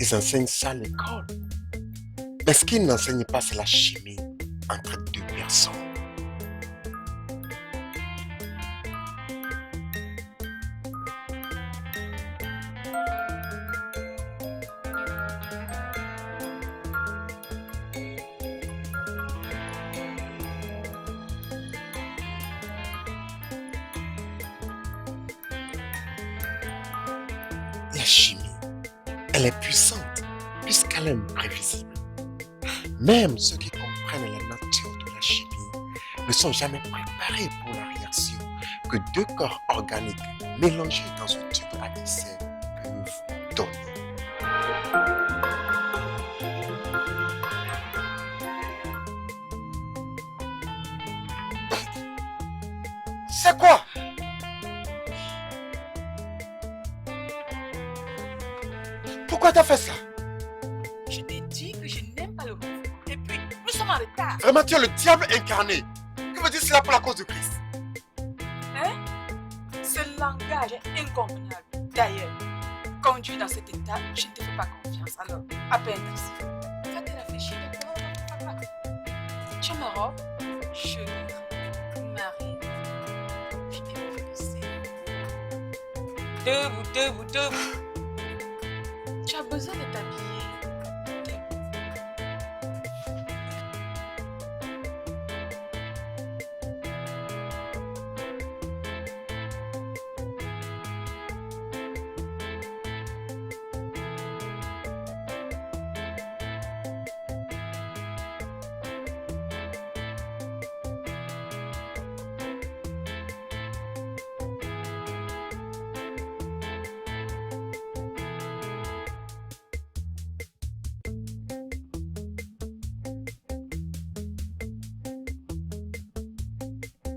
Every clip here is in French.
ils enseignent ça à l'école. Mais ce qu'ils n'enseignent pas, c'est la chimie entre deux personnes. La chimie, elle est puissante puisqu'elle est imprévisible. Même ceux qui comprennent la nature de la chimie ne sont jamais préparés pour la réaction que deux corps organiques mélangés dans un tube à essai peuvent donner. C'est quoi? Pourquoi t'as fait ça? Je t'ai dit que je n'aime pas le mouvement. Et puis, nous sommes en retard. Vraiment, tu es le diable incarné. Que veut dire cela pour la cause de Christ? Hein? Ce langage est inconvenable. D'ailleurs, conduit dans cet état, je ne te fais pas confiance. Alors, appelle un taxi. Va-t-elle réfléchir? Tu me robe? Je Marie. Je t'ai poussé. Debout. Tu as besoin de t'habiller.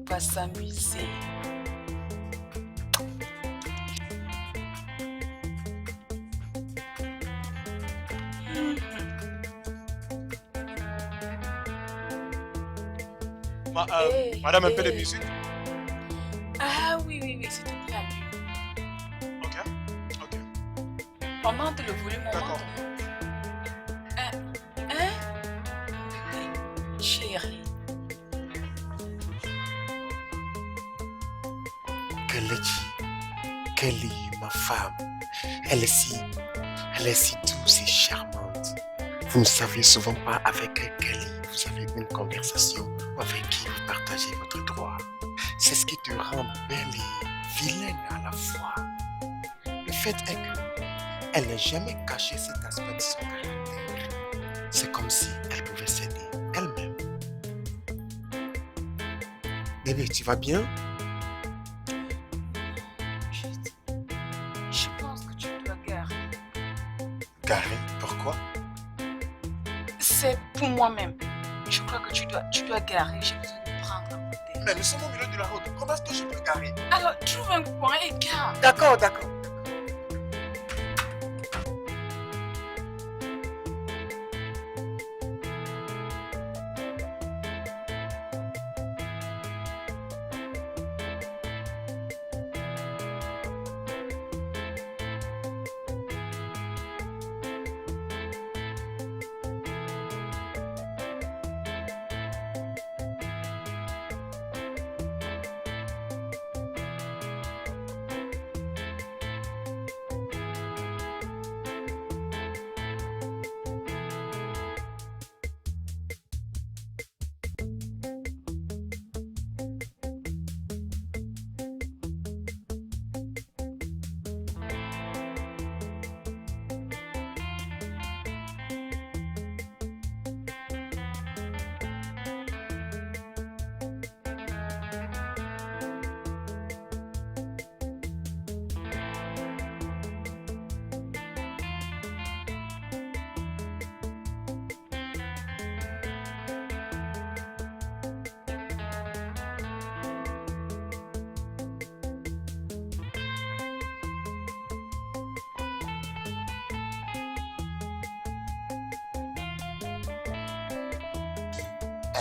Va s'amuser. Madame, un peu de musique. Ah oui, s'il te plaît, appuie. Ok. Augmente le volume, D'accord. Chérie. Kelly, ma femme, elle est si douce et charmante. Vous ne savez souvent pas avec Kelly, vous avez une conversation avec qui vous partagez votre droit. C'est ce qui te rend belle et vilaine à la fois. Le fait est qu'elle n'a jamais caché cet aspect de son caractère. C'est comme si elle pouvait s'aider elle-même. Bébé, tu vas bien? Je pense que tu dois garer. Garer? Pourquoi? C'est pour moi-même. Je crois que tu dois garer. J'ai besoin de prendre un côté. Mais nous sommes au milieu de la route. Comment est-ce que je peux garer? Alors, trouve un coin et gare. D'accord.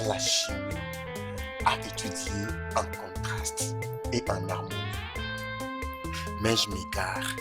La chimie à étudier en contraste et en harmonie. Mais je m'égare.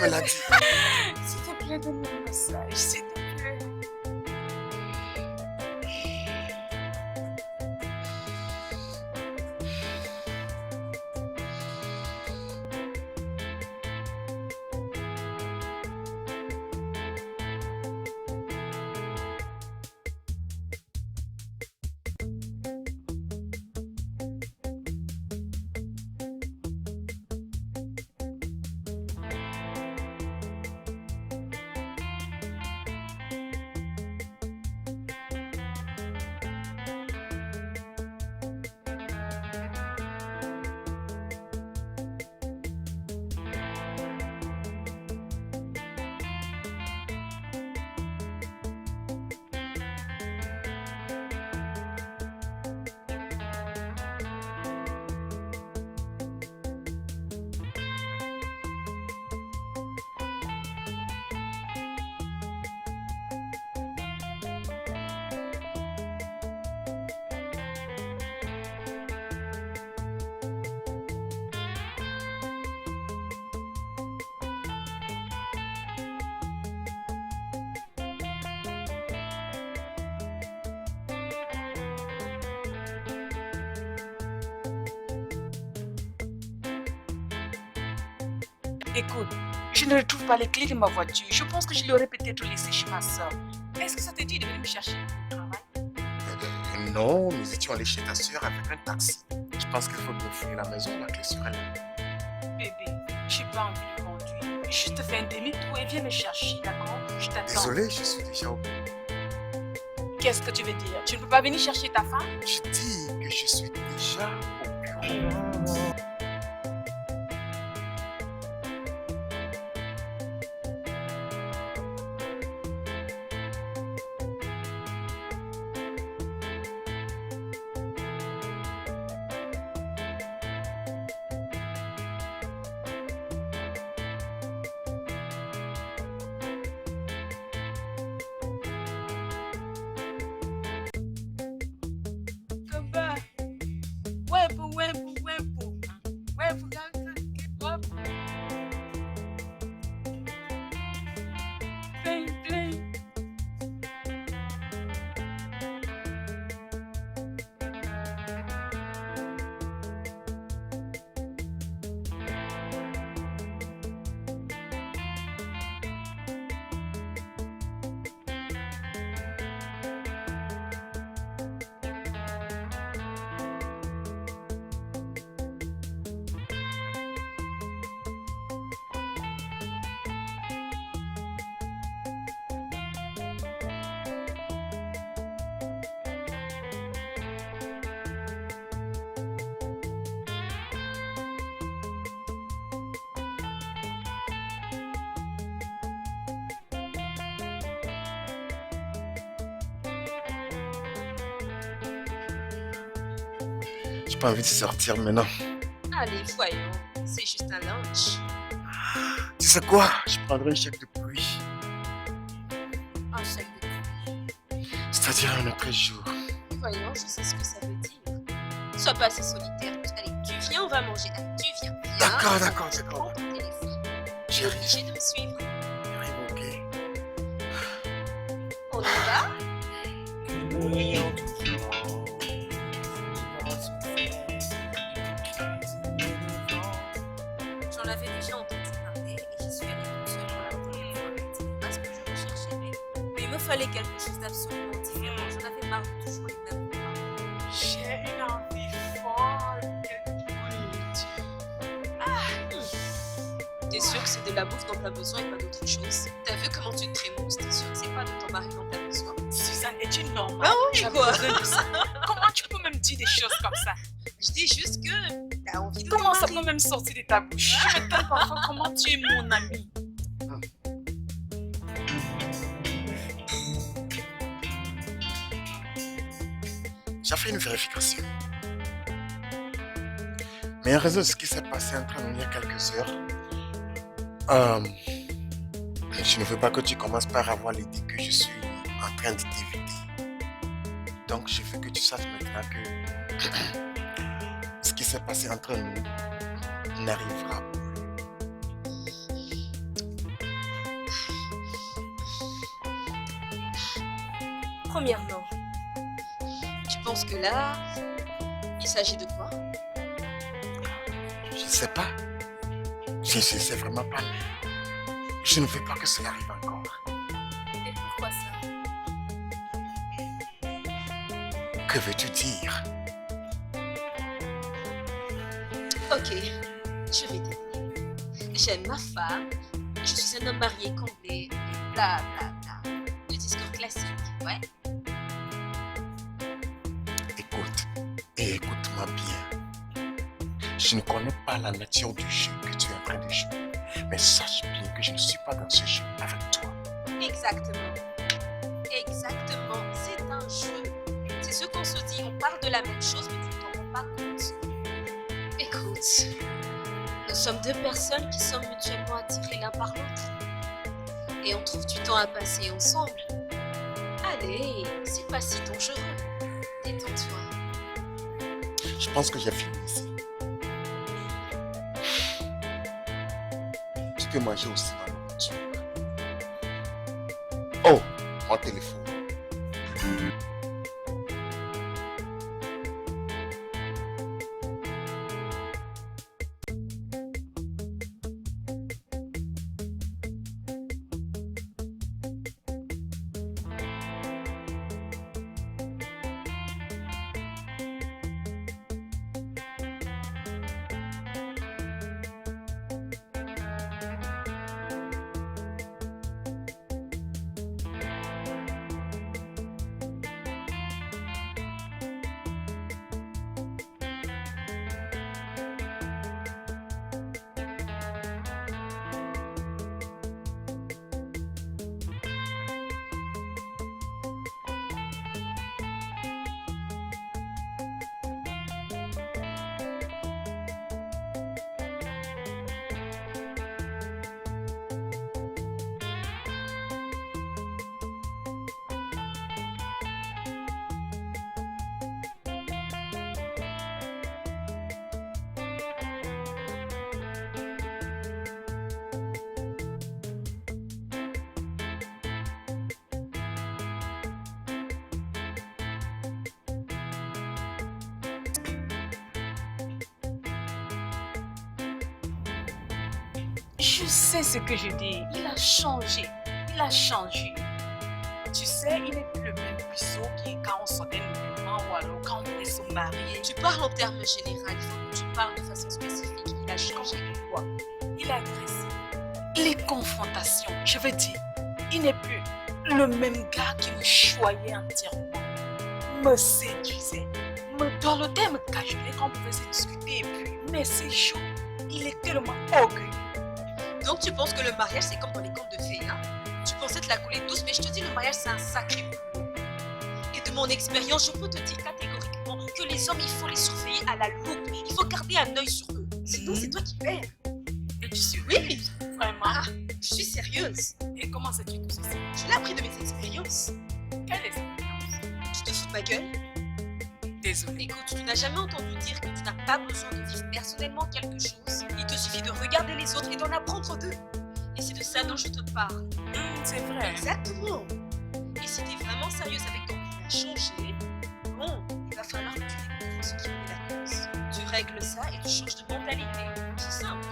me l'a dit. S'il te plaît, donne-moi un massage, s'il te plaît. Écoute, je ne retrouve pas les clés de ma voiture. Je pense que je l'aurais peut-être laissé chez ma soeur. Est-ce que ça te dit de venir me chercher au travail? Non, nous étions allés chez ta soeur avec un taxi. Je pense qu'il faut m'offrir la maison, la clé sur elle. Bébé, j'ai pas envie de conduire. Juste fais un demi-tour et viens me chercher, d'accord? Je t'attends. Désolé, je suis déjà au bureau. Qu'est-ce que tu veux dire? Tu ne peux pas venir chercher ta femme? Je dis que je suis déjà au bureau. J'ai pas envie de sortir maintenant. Allez, voyons, c'est juste un lunch. Tu sais quoi? Je prendrai un chèque de pluie. Un chèque de pluie. C'est-à-dire un autre jour. Voyons, je sais ce que ça veut dire. Sois pas si solitaire. Allez, tu viens, on va manger. Allez, tu viens. D'accord, d'accord, Tu d'accord. prends ton téléphone. Tu es Chérie, obligé de me suivre. ok. On y va? J'en avais déjà entendu parler et j'y suis allée toute seule pour la première fois. C'était pas ce que je recherchais, mais il me fallait quelque chose d'absolument différent. J'en avais marre de toujours les mêmes repas. J'ai une envie folle de nourriture. T'es sûr que c'est de la bouffe dont t'as besoin et pas d'autre chose? T'as vu comment tu te trémousses? T'es sûr que c'est pas de ton mari dont t'as besoin? Suzanne, es-tu normale? Ah oui, J'ai quoi? besoin de ça. Comment tu peux me dire des choses comme ça? Je dis juste que t'as envie de Comment ton ça mari. peut même sortir de ta bouche? Je me demande parfois comment tu es mon ami. J'ai fait une vérification. Mais en raison de ce qui s'est passé entre nous il y a quelques heures, je ne veux pas que tu commences par avoir l'idée que je suis en train de t'éviter. Donc je veux que tu saches maintenant que ce qui s'est passé entre nous n'arrivera plus. Premièrement, tu penses que là, il s'agit de quoi? Je ne sais pas. Je ne sais vraiment pas. Je ne veux pas que cela arrive encore. Et pourquoi ça? Que veux-tu dire? Ok, je vais t'aider. J'aime ma femme, je suis un homme marié comblé, bla bla bla. Le discours classique, ouais. Écoute, et écoute-moi bien. Je ne connais pas la nature du jeu que tu es en train de jouer. Mais sache bien que je ne suis pas dans ce jeu avec toi. Exactement. Exactement, c'est un jeu. C'est ce qu'on se dit, on parle de la même chose, mais tu ne t'en rends pas compte. Écoute, nous sommes deux personnes qui sommes mutuellement attirées l'un par l'autre. Et on trouve du temps à passer ensemble. Allez, c'est pas si dangereux. Détends-toi. Je pense que j'ai fini ici. Tu peux manger aussi ma nourriture. Oh, mon téléphone. Je sais ce que je dis. Il a changé. Il a changé. Tu sais, il n'est plus le même puceau qui quand on sortait de l'événement ou alors quand on voulait se marier. Tu parles en termes généraux, il faut que tu parles de façon spécifique. Il a changé. Quoi? Il a agressé. Les confrontations, je veux dire, il n'est plus le même gars qui me choyait entièrement, me séduisait, me dorlotait, me cajolait quand on pouvait se discuter et puis, mais c'est chaud. Il est tellement orgueilleux. Donc tu penses que le mariage c'est comme dans les contes de fées, hein? Tu pensais te la couler douce, mais je te dis le mariage c'est un sacré boulot. Et de mon expérience, je peux te dire catégoriquement que les hommes il faut les surveiller à la loupe. Il faut garder un œil sur eux. Sinon c'est toi qui perds. Es-tu sûr? Oui, Vraiment? ah, je suis sérieuse. Et comment sais-tu tout ceci? Je l'ai appris de mes expériences. Quelle expérience? Tu te fous de ma gueule? Désolée. Écoute, tu n'as jamais entendu dire que tu n'as pas besoin de vivre personnellement quelque chose. Il te suffit de regarder les autres et d'en apprendre d'eux. Et c'est de ça dont je te parle. C'est vrai. Exactement. Et si tu es vraiment sérieuse avec ton qui a changé, bon, il va falloir que tu découvres ce qui en est la cause. Tu règles ça et tu changes de mentalité. C'est simple.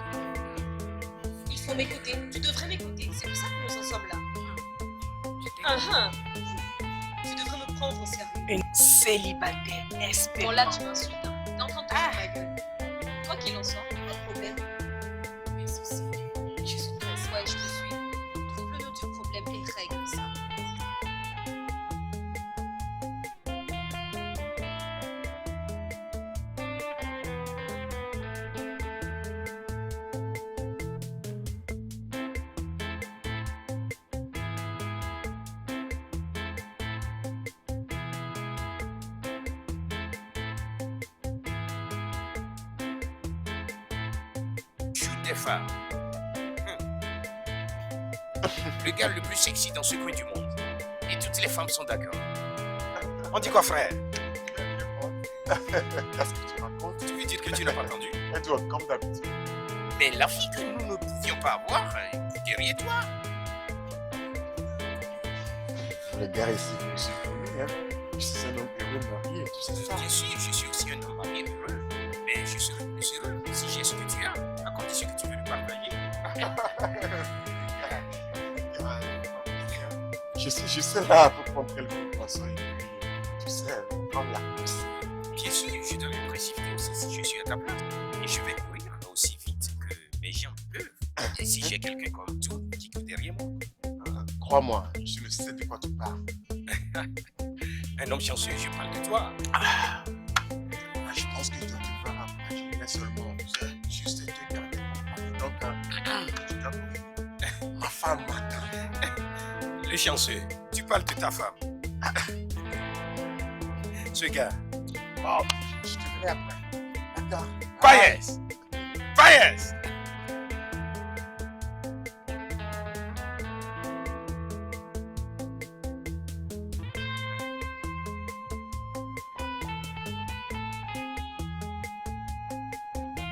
Il faut m'écouter. Tu devrais m'écouter. C'est pour ça que nous en sommes là. Tu devrais me prendre au sérieux. Une célibataire espérante. Bon là tu m'insultes. Hein. T'es en train de te foutre ma gueule. Quoi qu'il en soit, pas de problème. Mes soucis. Je suis stressée. Ouais, je te suis. Trouve le nœud du problème et règle ça. Des femmes. Le gars le plus sexy dans ce coin du monde. Et toutes les femmes sont d'accord. On dit quoi, frère? Est-ce que tu racontes? Tu veux dire que tu n'as pas entendu? Edward, comme d'habitude. Mais la fille que nous ne pouvions pas avoir, derrière toi. Le gars ici, je suis connu. hein. Je suis un homme heureux marié, tu sais ça. Bien sûr, je suis aussi un homme marié heureux. Mais je serai plus heureux si j'ai ce que tu as, à condition que tu veux le partager. Je suis là pour prendre quelques poissons et puis, tu sais, prendre la course. Bien sûr, je dois me précipiter aussi si je suis à ta place. Et je vais courir aussi vite que mes jambes peuvent. Et si j'ai quelqu'un comme toi qui court derrière moi. Crois-moi, je ne sais de quoi tu parles. Un homme chanceux, je parle de toi. Je pense que toi, tu vas imaginer seulement, juste te garder compagnie. Donc, tu dois courir. Ma femme m'attend. Le chanceux, tu parles de ta femme. Ce gars. Wow, je te verrai après. D'accord. Paez! Paez!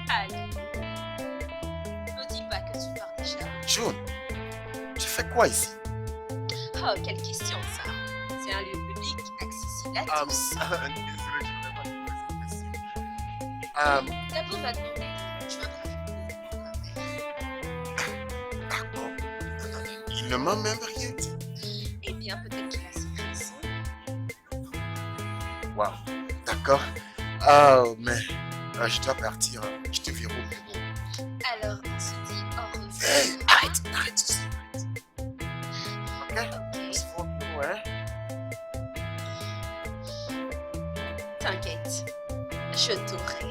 Allez. Ne dis pas que tu pars déjà. June, tu fais quoi ici? Oh, quelle question ça. C'est un lieu public accessible à tous. Désolé, je ne vais pas te poser cette question. D'abord, ma demandé. Tu vas D'accord. Il ne m'a même rien dit. Eh bien, peut-être qu'il a ses raisons. Wow. D'accord. Mais je dois partir. Je te verrai au bureau. Alors, on se dit au revoir. Hey, arrête ceci. Ok? Ok. On se voit au bureau, hein? T'inquiète. Je t'aurai.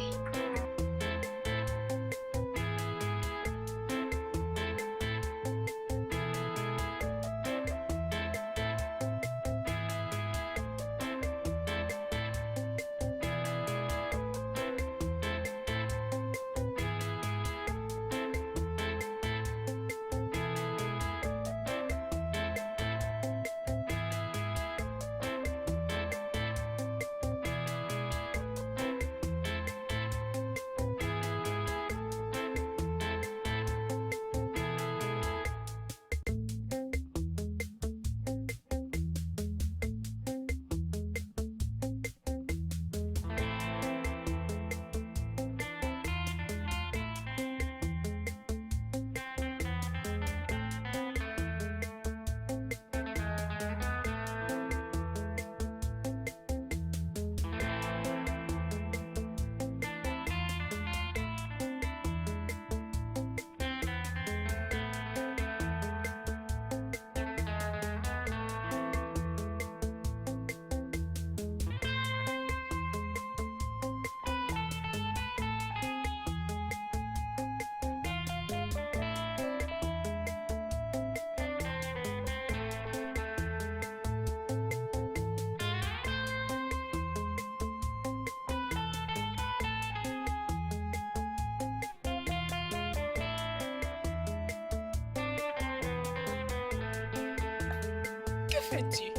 Que fais-tu?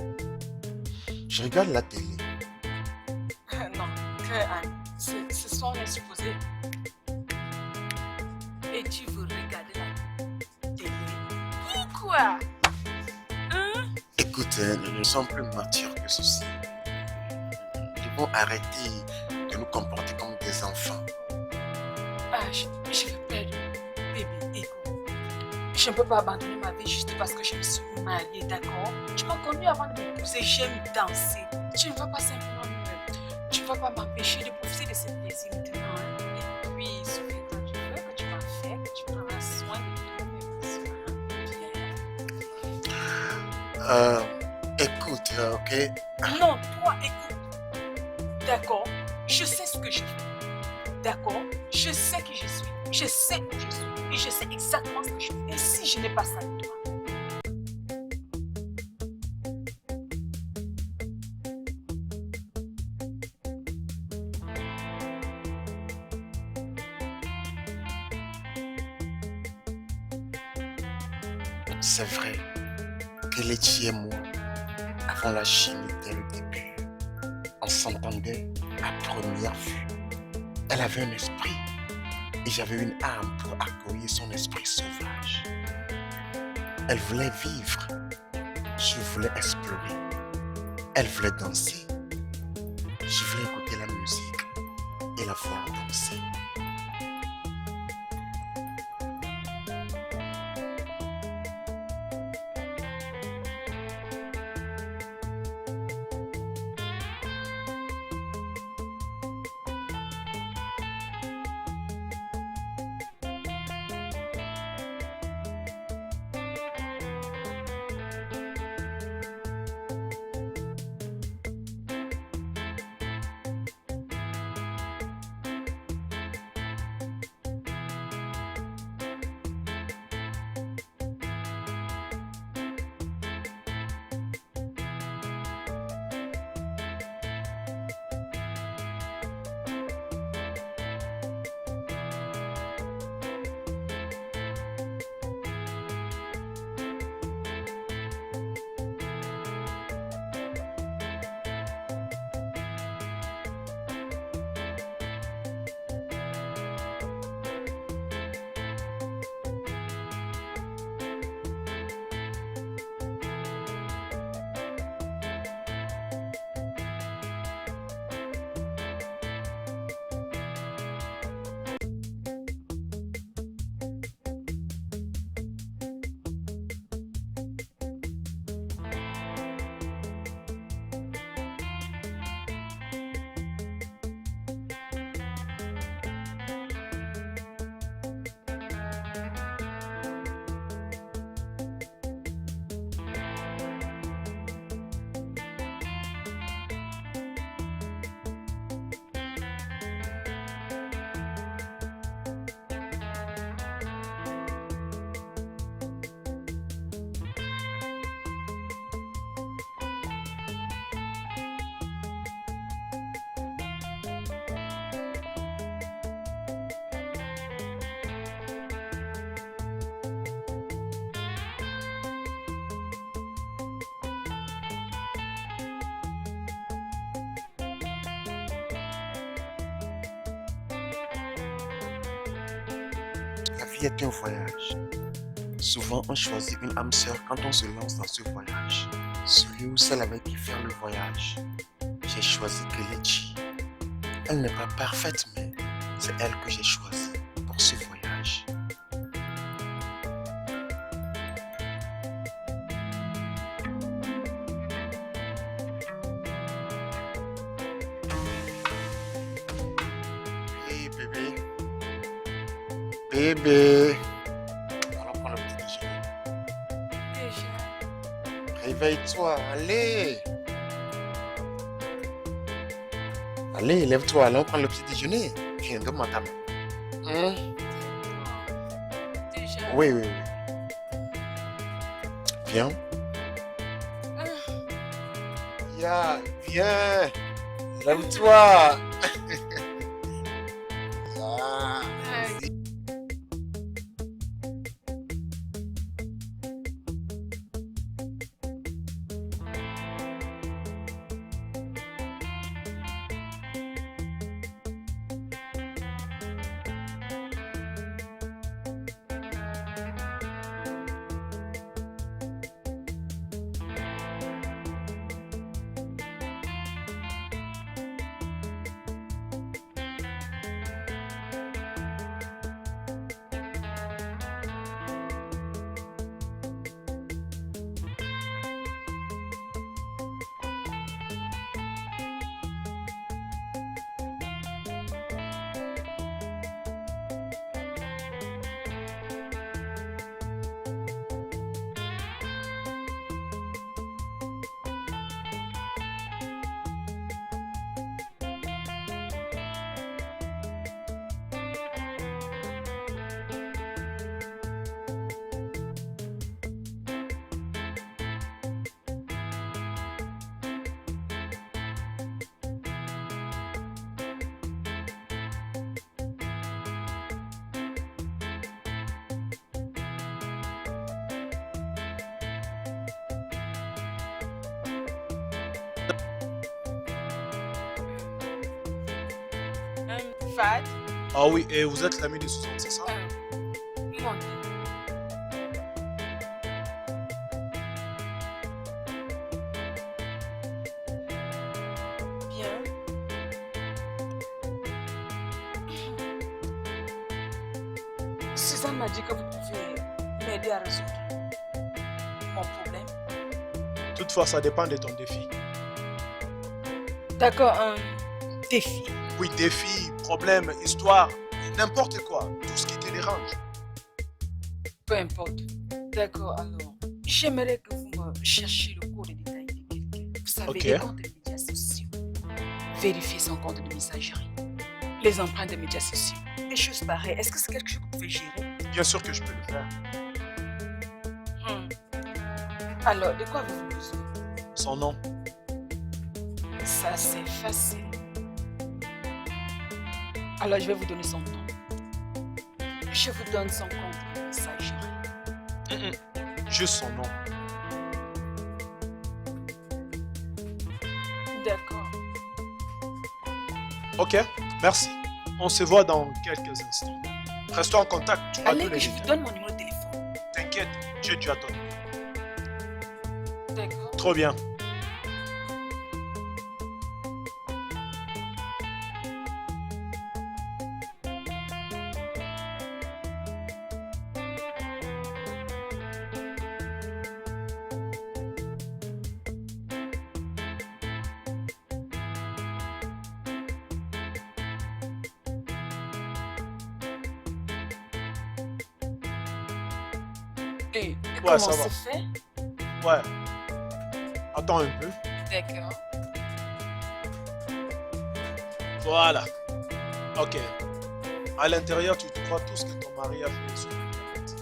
Je regarde la télé. Non, ce sont les supposés. Et tu veux regarder la télé? Pourquoi? Hein? Écoute, nous ne sommes plus matures que ceci. Nous devons arrêter de nous comporter comme des enfants. Je vais perdre. Bébé, écoute. Je ne peux pas abandonner ma vie juste parce que je me suis mariée, d'accord? Tu m'as connu avant de m'épouser, j'aime danser. Tu ne vas pas simplement tu ne vas pas m'empêcher de profiter de ces plaisirs maintenant. Hein? Et puis, souviens-toi du vœu que tu m'as fait, que tu prendras soin de toi, bien. Écoute, ok? Non, toi, écoute. D'accord? Je sais ce que je fais. D'accord? Je sais qui je suis. Je sais où je suis. Et je sais exactement ce que je fais. Et si je n'ai pas ça de toi? C'est vrai que Letty et moi, avant la chimie dès le début, on s'entendait à première vue. Elle avait un esprit et j'avais une âme pour accueillir son esprit sauvage. Elle voulait vivre, je voulais explorer. Elle voulait danser. Je voulais écouter la musique et la voir danser. La vie est un voyage. Souvent, on choisit une âme sœur quand on se lance dans ce voyage. Celui ou celle avec qui faire le voyage. J'ai choisi Kelechi. Elle n'est pas parfaite, mais c'est elle que j'ai choisie pour ce voyage. Hey bébé. Bébé. Allons prendre le petit déjeuner. Déjà. Réveille-toi, allez. Allez, lève-toi, allons prendre le petit déjeuner. Viens, donne-moi ta main. Déjà. Oui, oui, oui. Viens. Ya, viens. Lève-toi. Ya. Fad. Ah oui, et vous êtes l'ami de Suzanne, c'est ça? Mon Suzanne m'a dit que vous pouvez m'aider à résoudre mon problème. Toutefois, ça dépend de ton défi. D'accord, un défi. Oui, défi, problème, histoire, n'importe quoi. Tout ce qui te dérange. Peu importe. D'accord, alors, j'aimerais que vous me cherchiez le code de détail de quelqu'un. Vous savez, Ok. les comptes de médias sociaux. Vérifiez son compte de messagerie. Les empreintes de médias sociaux. Des choses pareilles. Est-ce que c'est quelque chose que vous pouvez gérer? Bien sûr que je peux le faire. Alors, de quoi avez-vous besoin? Son nom. Ça, c'est facile. Alors, je vais vous donner son nom. Je vous donne son compte de messagerie. Juste son nom. D'accord. Ok, merci. On se voit dans quelques instants. Restons en contact. Tu as Allez, tous que les je vous détails. donne mon numéro de téléphone. T'inquiète, j'ai déjà ton numéro. D'accord. Trop bien. Et Ouais, comment ça va. c'est fait? Ouais. Attends un peu. D'accord. Voilà. Ok. À l'intérieur, tu vois tout ce que ton mari a fait sur Internet.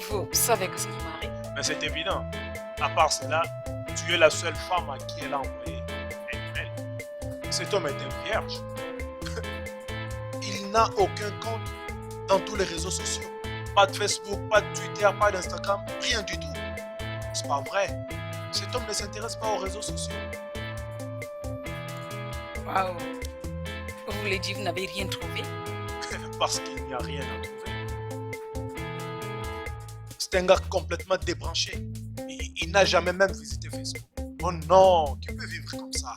Vous savez que c'est mon mari. Mais c'est évident. À part cela, tu es la seule femme à qui elle a envoyé un email. Cet homme est un vierge. Il n'a aucun compte dans tous les réseaux sociaux. Pas de Facebook, pas de Twitter, pas d'Instagram, rien du tout. C'est pas vrai. Cet homme ne s'intéresse pas aux réseaux sociaux. Waouh. Vous voulez dire que vous n'avez rien trouvé? Parce qu'il n'y a rien à trouver. C'est un gars complètement débranché. Il n'a jamais même visité Facebook. Oh non, qui peut vivre comme ça?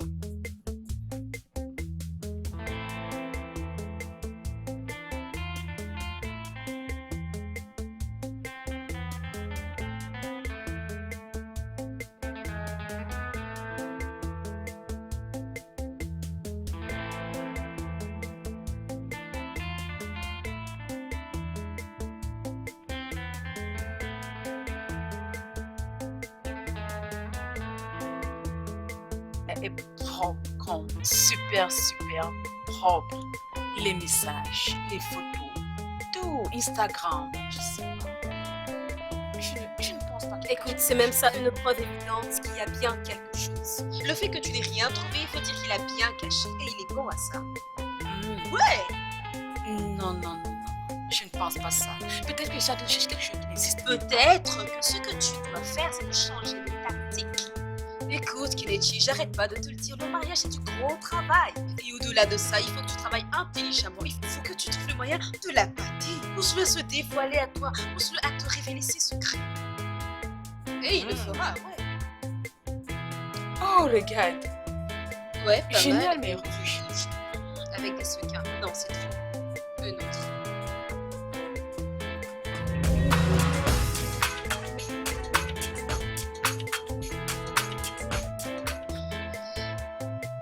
Est propre, comme super propre. Les messages, les photos, tout, Instagram, je sais pas. Je ne pense pas qu'il y ait Écoute, quelque c'est même chose. ça une preuve évidente qu'il y a bien quelque chose. Le fait que tu n'aies rien trouvé, il faut dire qu'il a bien caché et il est bon à ça. Ouais, Non, je ne pense pas ça. Peut-être que ça cherche quelque chose qui n'existe pas. peut-être que ce que tu dois faire, c'est de changer de tactique. Écoute, Kelechi, j'arrête pas de te le dire, le mariage c'est du gros travail. Et au-delà de ça, il faut que tu travailles intelligemment. Il faut que tu trouves le moyen de la pâter. Pousse-le à se dévoiler à toi, pousse-le à te révéler ses secrets. Et il le fera, ouais. Oh, regarde. Ouais, pas Génial, mal. mais rouge. Avec des sequins. Non, c'est trop. Un autre.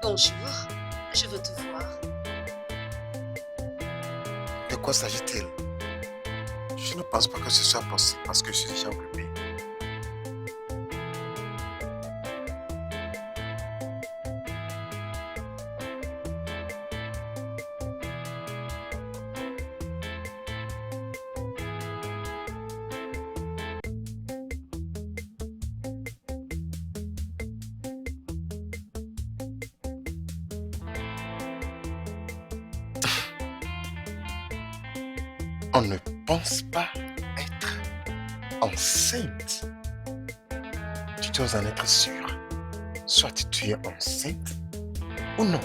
Bonjour, je veux te voir. De quoi s'agit-il? Je ne pense pas que ce soit possible parce que je suis déjà occupé. On ne pense pas être enceinte. Tu dois en être sûr. Soit tu es enceinte ou non.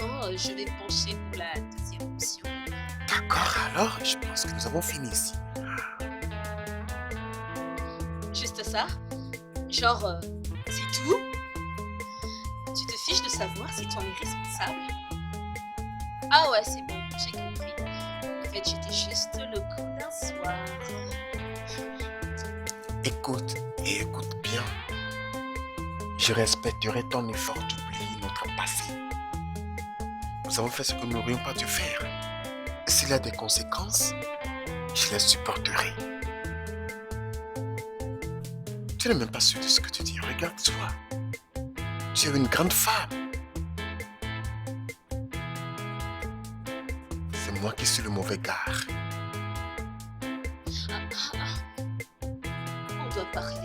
Oh, je vais pencher pour la deuxième option. D'accord, alors je pense que nous avons fini ici. Juste ça? Genre, c'est tout? Tu te fiches de savoir si tu en es responsable? Ah ouais, c'est bon, j'ai compris. En fait, j'étais juste le coup d'un soir. Écoute, et écoute bien. Je respecterai ton effort d'oublier notre passé. Nous avons fait ce que nous n'aurions pas dû faire. S'il y a des conséquences, je les supporterai. Tu n'es même pas sûr de ce que tu dis. Regarde-toi. Tu es une grande femme. C'est moi qui suis le mauvais gars. On doit parler.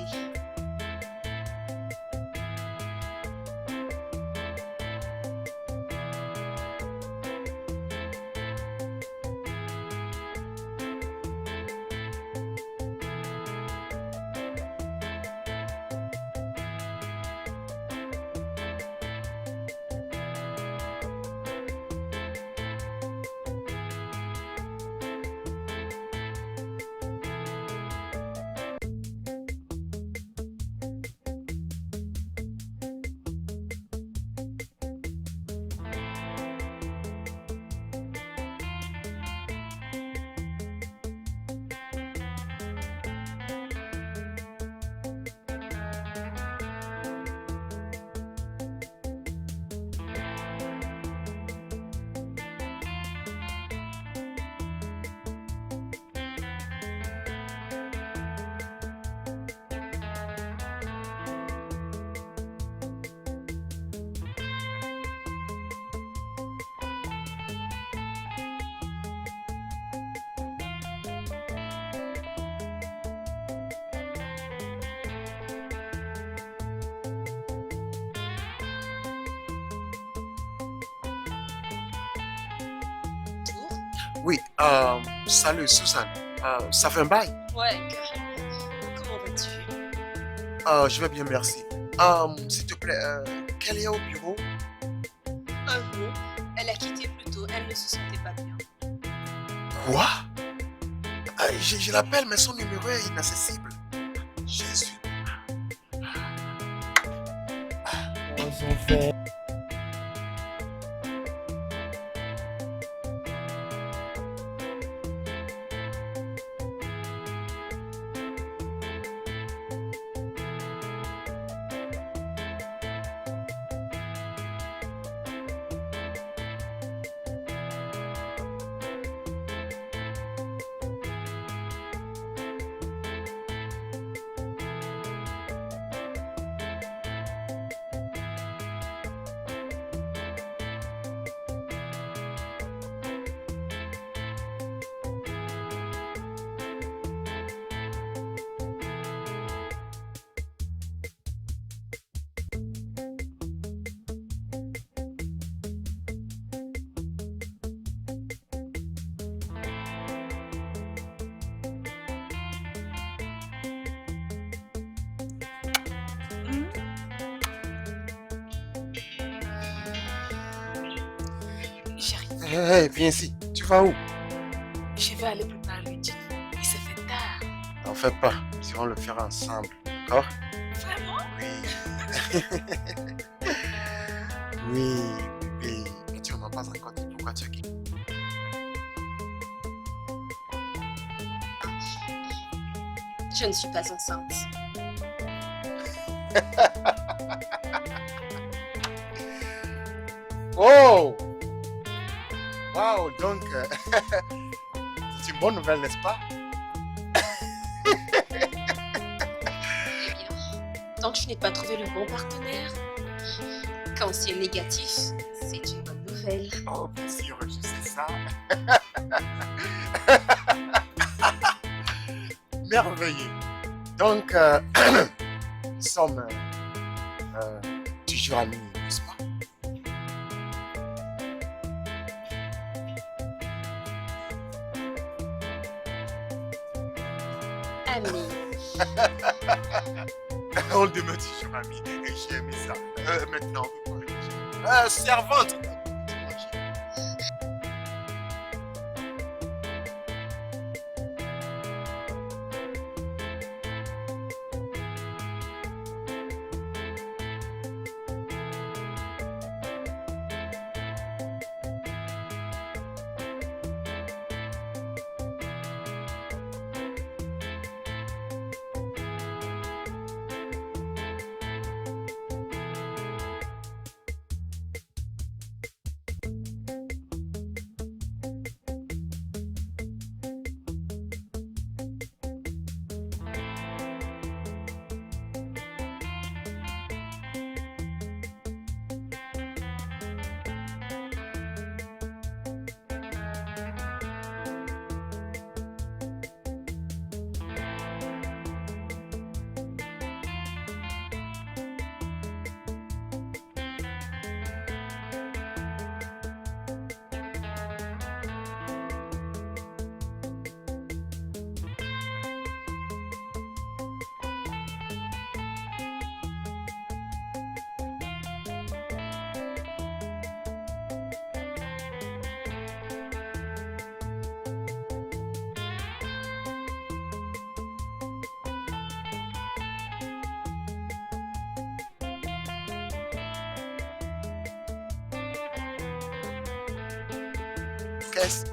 Oui, salut Suzanne. Ça fait un bail. Ouais, carrément. Comment vas-tu? Je vais bien, merci. S'il te plaît, qu'elle est au bureau? Un mot. Elle a quitté plus tôt, elle ne se sentait pas bien. Quoi? Je l'appelle, mais son numéro est inaccessible. Jésus. Hey, viens ici. Tu vas où? Je vais aller préparer le dîner. Il s'est fait tard. N'en fais pas. Nous allons le faire ensemble. D'accord? Vraiment? Oui. Oui, bébé. Mais tu ne m'as pas encore dit pourquoi tu as quitté. Je ne suis pas enceinte. Oh! Wow, donc, c'est une bonne nouvelle, n'est-ce pas? Eh bien, tant que je n'ai pas trouvé le bon partenaire, quand c'est négatif, c'est une bonne nouvelle. Oh, bien sûr, je sais ça. Merveilleux. Donc, nous sommes toujours amis, n'est-ce pas? Amis. On demeure toujours amis et j'ai aimé ça. Maintenant, on peut parler. Servante! caisse.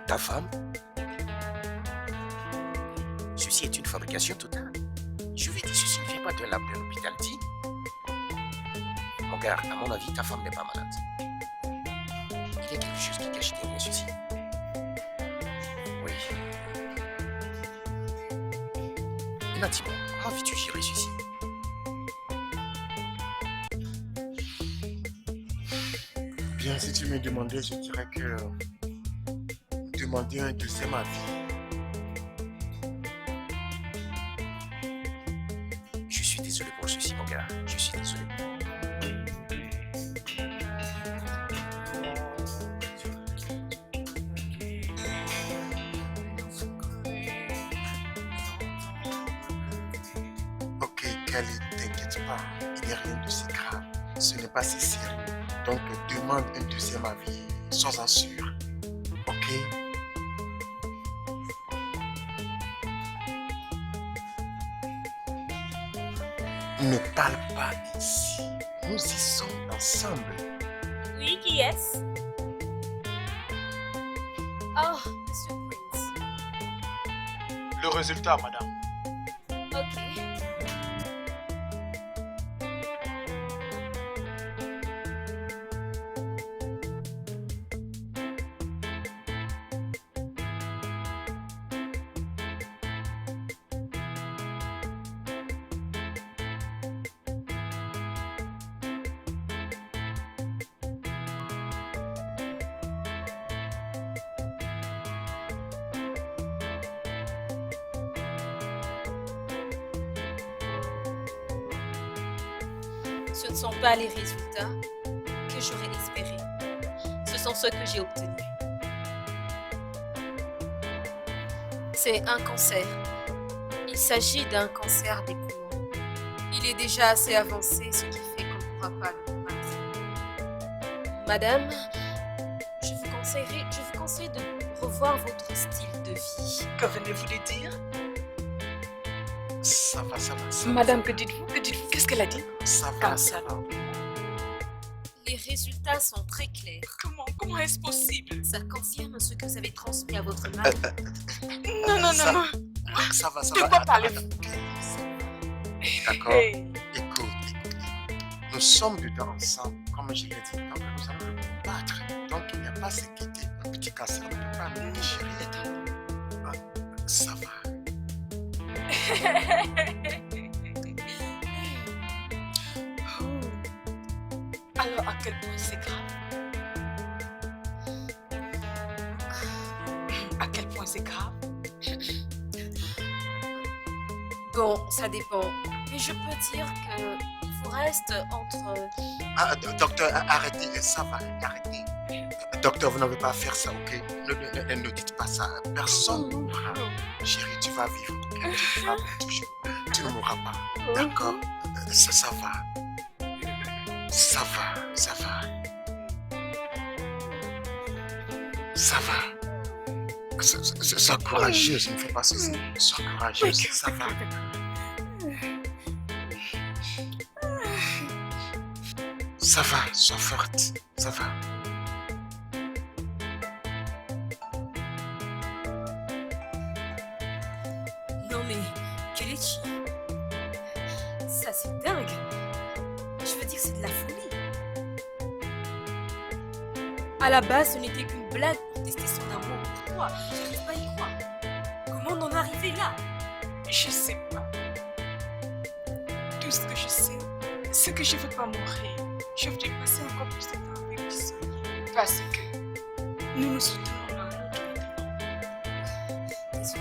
Ta femme? Ceci est une fabrication totale. Je vais dire, ceci ne vient pas d'un lab de l'hôpital, dis. Mon gars, à mon avis, ta femme n'est pas malade. Il y a quelque chose qui cache derrière ceci. Oui. Et là, dis-moi, comment veux-tu gérer ceci? Bien, si tu me demandais, je dirais que demander un deuxième avis. Je suis désolé pour ceci, mon gars. Je suis désolé. Ok, Kelly, t'inquiète pas. Il n'y a rien de si grave. Ce n'est pas si sérieux. Donc, demande un deuxième avis. Sois-en sûr. Ok? Ne parle pas ici. Nous y sommes ensemble. Oui, qui est-ce? Oh, Monsieur Prince. Le résultat, madame. Ok. Ce ne sont pas les résultats que j'aurais espérés. Ce sont ceux que j'ai obtenus. C'est un cancer. Il s'agit d'un cancer des poumons. Il est déjà assez avancé, ce qui fait qu'on ne pourra pas le combattre. Madame, je vous conseille de revoir votre style de vie. Que venez-vous de dire? Ça va, ça va, ça va. Madame, que dites-vous? Que dites-vous? Qu'est-ce qu'elle a dit? Ça va, Cancer. ça va. Les résultats sont très clairs. Comment est-ce possible? Ça confirme ce que vous avez transmis à votre mari. Non, Ça- non. Ça va, ça De va. quoi Attends, parlez-vous? attends, Kelly, ça va. D'accord? Hey. Écoute. Nous sommes dedans ensemble, comme je l'ai dit. Donc, nous allons le combattre. Donc, il n'y a pas à s'inquiéter. Un petit cancer ne peut pas nous déchirer. Ah, ça va. Alors, à quel point c'est grave? À quel point c'est grave? Bon, ça dépend. Mais je peux dire que il vous reste entre... Ah, docteur, arrêtez, ça va, arrêtez. Docteur, vous n'avez pas à faire ça, ok? Ne dites pas ça. Personne ne mourra. Chérie, tu vas vivre. Ok? Tu vivras pour toujours. Tu ne mourras pas. D'accord? Ça va. Ça va, ça va. Ça va. Sois courageuse, ne fais pas ceci. Sois courageuse, ça va. Ça va, sois forte, ça va. Non mais, Kelechi, ça c'est dingue. Je veux dire, c'est de la folie. À la base, ce n'était qu'une blague pour tester son amour pour toi. Je n'arrive pas à y croire. Comment on en est arrivé là? Je sais pas. Tout ce que je sais, c'est que je veux pas mourir. Je veux passer encore plus de temps avec lui seul. Parce que nous nous soutenons l'un l'autre. Désolée.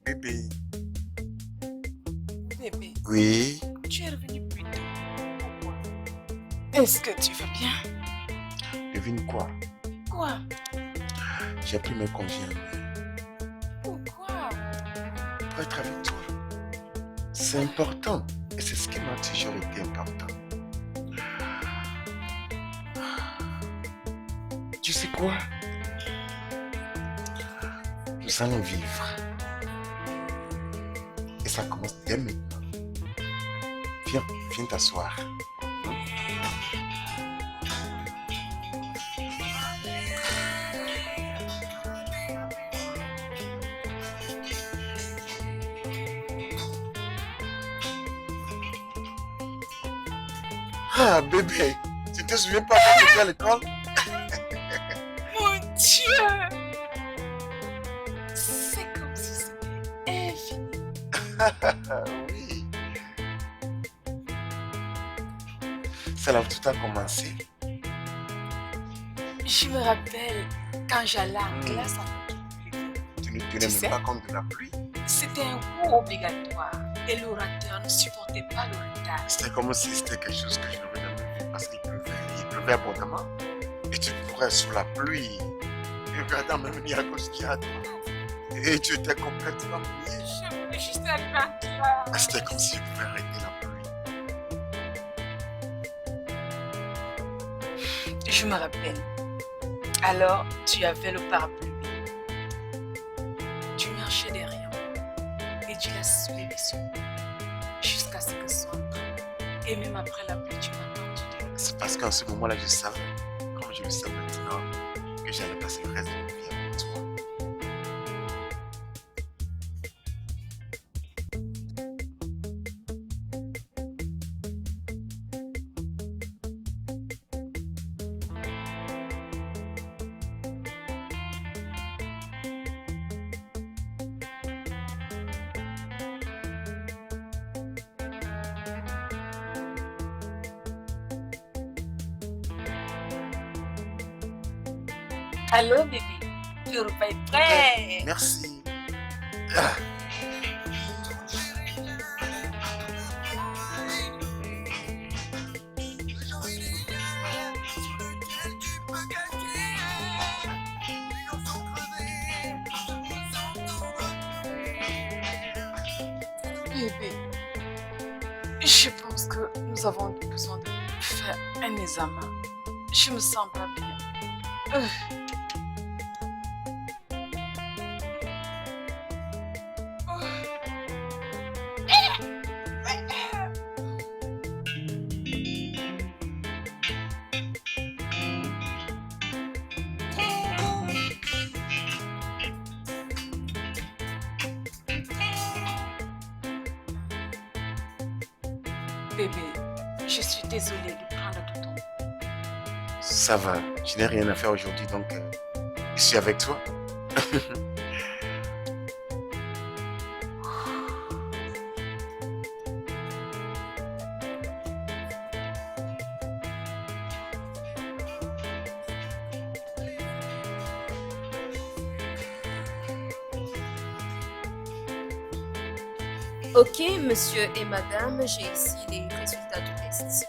Bébé. Bébé, Oui. tu es revenu plus tôt. Pourquoi? Est-ce que tu vas bien? Devine quoi? Quoi? J'ai pris mes congés Pourquoi? pour être avec toi. C'est important. Et c'est ce qui m'a toujours été important. Tu sais quoi? Nous allons vivre. Et ça commence dès maintenant. Viens t'asseoir. Ah, bébé, tu te souviens pas quand tu étais à l'école? Mon Dieu! C'est comme si c'était infini. Oui. C'est là où tout a commencé. Je me rappelle quand j'allais en classe en Tu ne tenais Tu même sais. pas compte de la pluie. c'était un cours obligatoire et l'orateur ne supportait pas le retard. C'était comme si c'était quelque chose que je n'aurais jamais vu parce qu'il pleuvait abondamment. Et tu courais sous la pluie, regardant même Niagos qui est à toi. Et tu étais complètement mouillé. Je voulais juste arriver en classe. C'était comme si je pouvais arrêter la pluie. Je me rappelle. Alors, tu avais le parapluie. Tu marchais derrière moi et tu l'as soulevé sur moi jusqu'à ce que ce soit en train. Et même après la pluie, tu m'as tendu derrière. C'est parce qu'en ce moment-là, je savais, comme je le sais maintenant, que j'allais passer le reste de ma vie avec toi. Allô, bébé. Le repas est prêt. Merci. Ah. Bébé, je pense que nous avons besoin de faire un examen. Je me sens pas bien. Bébé, je suis désolée de prendre tout ton temps. Ça va, je n'ai rien à faire aujourd'hui, donc je suis avec toi. Ok, monsieur et madame, j'ai ici les résultats du test.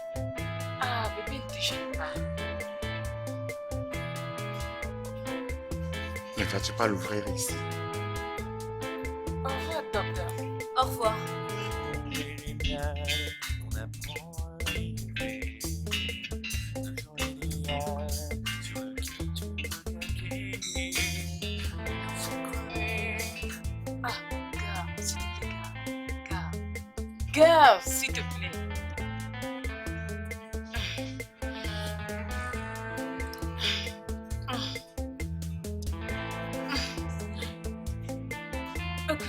Ah, bébé, ne te gêne pas. vas-tu pas l'ouvrir ici? Au revoir, docteur. Au revoir. Gars, s'il te plaît. Ok.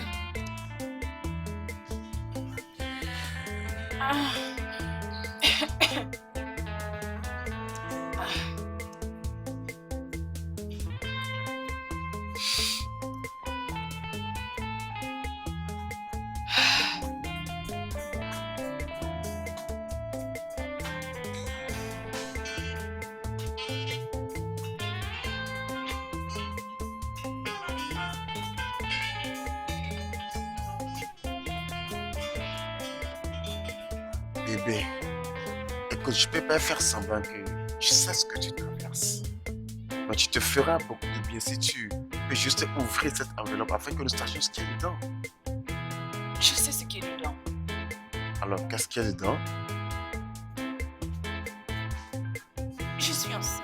Bébé, écoute, je peux pas faire semblant que je sais ce que tu traverses. Mais tu te feras beaucoup de bien si tu peux juste ouvrir cette enveloppe afin que nous sachions ce qu'il y a dedans. Je sais ce qu'il y a dedans. Alors, qu'est-ce qu'il y a dedans? Je suis enceinte.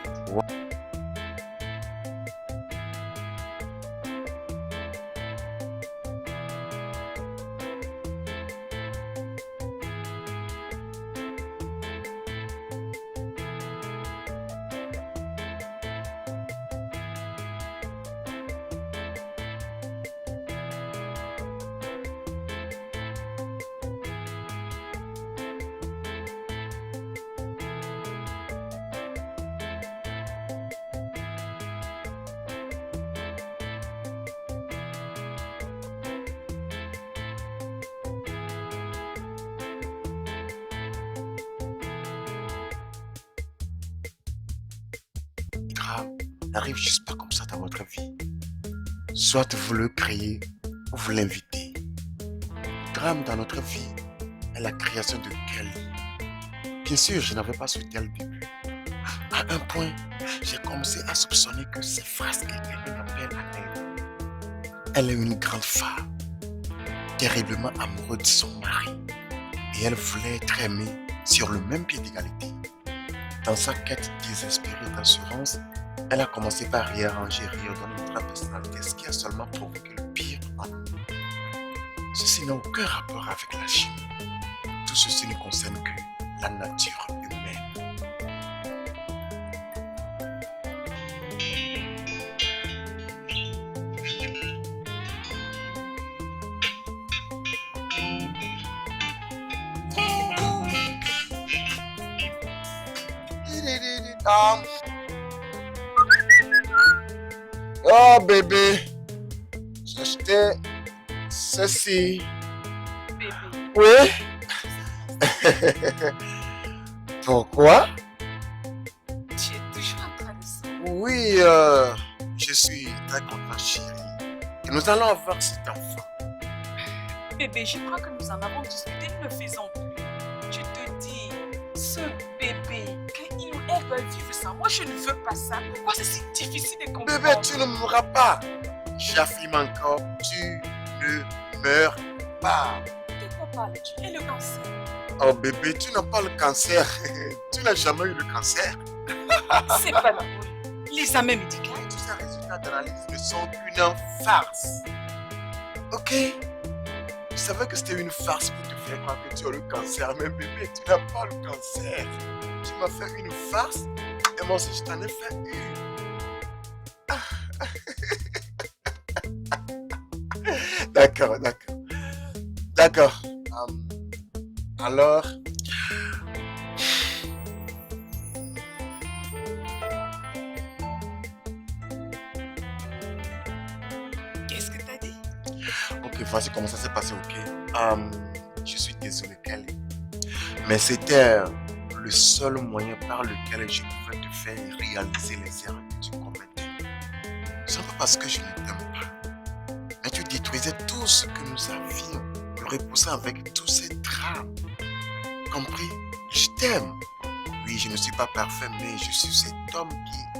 Graham n'arrive juste pas comme ça dans votre vie. Soit vous le créez ou vous l'invitez. Graham dans notre vie est la création de Kelly. Bien sûr, je n'avais pas souhaité le début. À un point, j'ai commencé à soupçonner que ces phrases que quelqu'un appelle à l'aide. Elle est une grande femme, terriblement amoureuse de son mari. Et elle voulait être aimée sur le même pied d'égalité. Dans sa quête désespérée d'assurance, elle a commencé par réarranger et redonner une personnalité, ce qui a seulement provoqué le pire en nous. Ceci n'a aucun rapport avec la chimie. Tout ceci ne concerne que la nature humaine. Oh bébé, j'ai acheté ceci. Bébé, Oui. Pourquoi? tu es toujours en train de ça. Oui, je suis très content, chérie. Et nous allons avoir cet enfant. Bébé, je crois que nous en avons discuté, ne le faisons plus. Je te dis, ce bébé, qu'il ou elle veut vivre ça. Moi, je ne veux pas ça. Pourquoi c'est si difficile de comprendre? Bébé, tu ne mourras pas. J'affirme encore, tu ne meurs pas. De quoi parles-tu? Et le cancer? Oh bébé, tu n'as pas le cancer. Tu n'as jamais eu le cancer. C'est pas drôle. L'examen médical. Tous ces résultats d'analyse ne sont qu'une farce. Ok? Je savais que c'était une farce pour te faire croire que tu as le cancer. Mais bébé, tu n'as pas le cancer. Tu m'as fait une farce et moi aussi je t'en ai fait une. D'accord, d'accord. D'accord. Alors, Qu'est-ce que t'as dit? ok, voici comment ça s'est passé, ok. Je suis désolé, Kelly. Mais c'était le seul moyen par lequel je pouvais te faire réaliser les erreurs que tu commettais. Ce n'est pas parce que je ne t'aime pas. Mais tu détruisais tout ce que nous avions. Le repoussant avec tous ces drames. Compris? Je t'aime. Oui, je ne suis pas parfait, mais je suis cet homme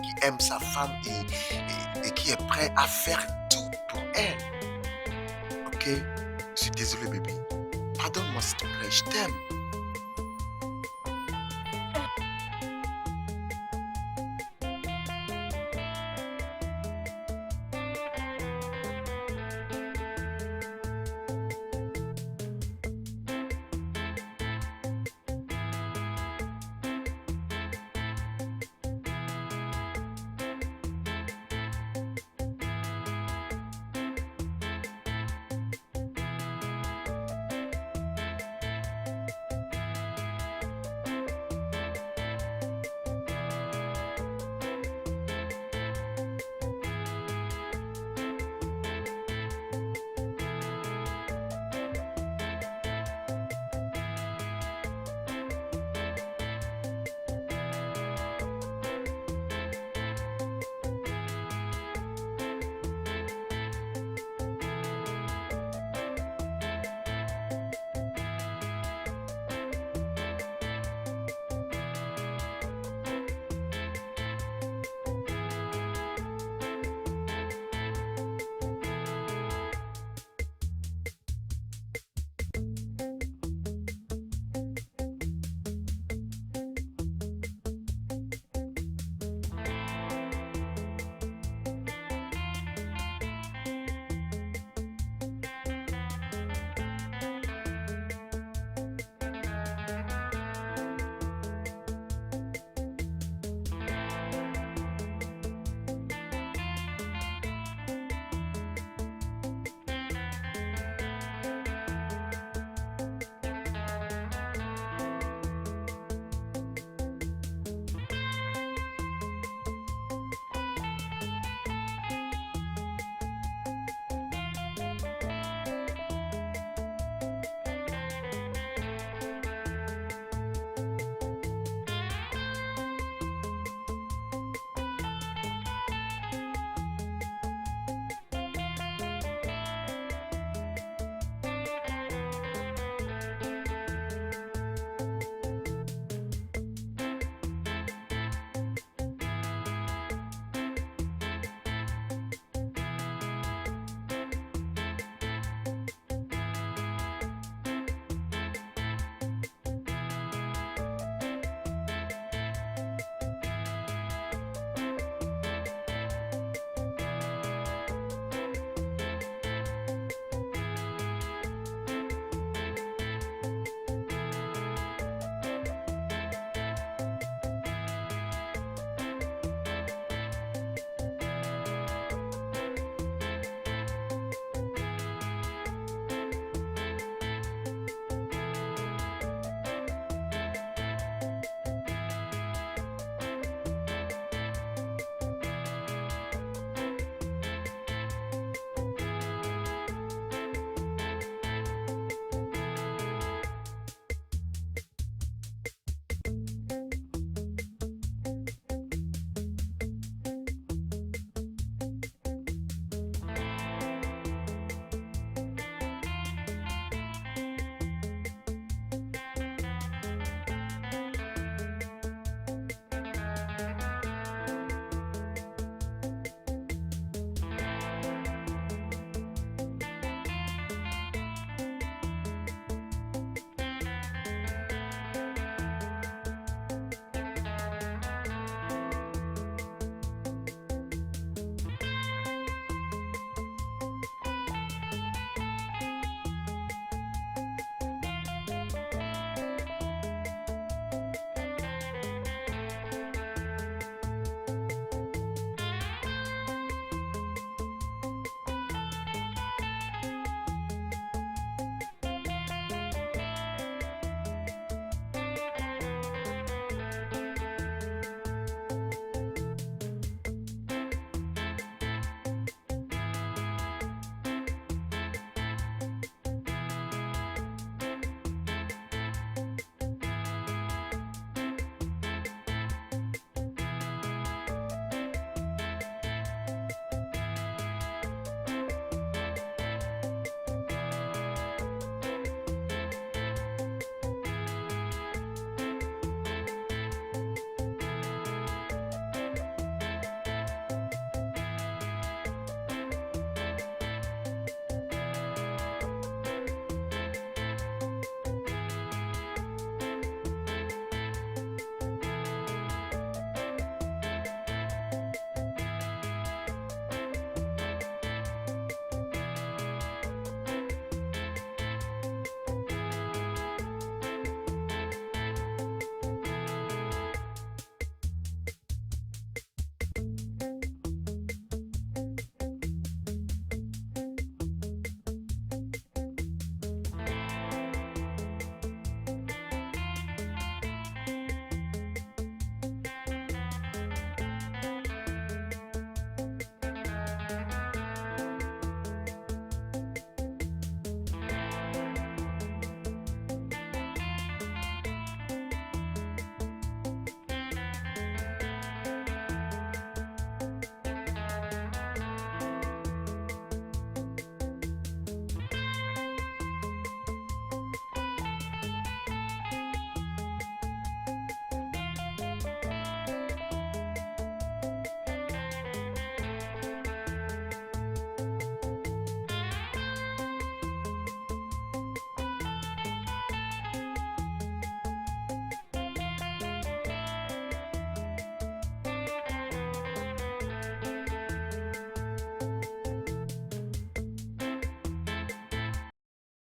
qui aime sa femme et qui est prêt à faire tout pour elle. Ok? Je suis désolé, bébé. Pardonne-moi, s'il te plaît, je t'aime.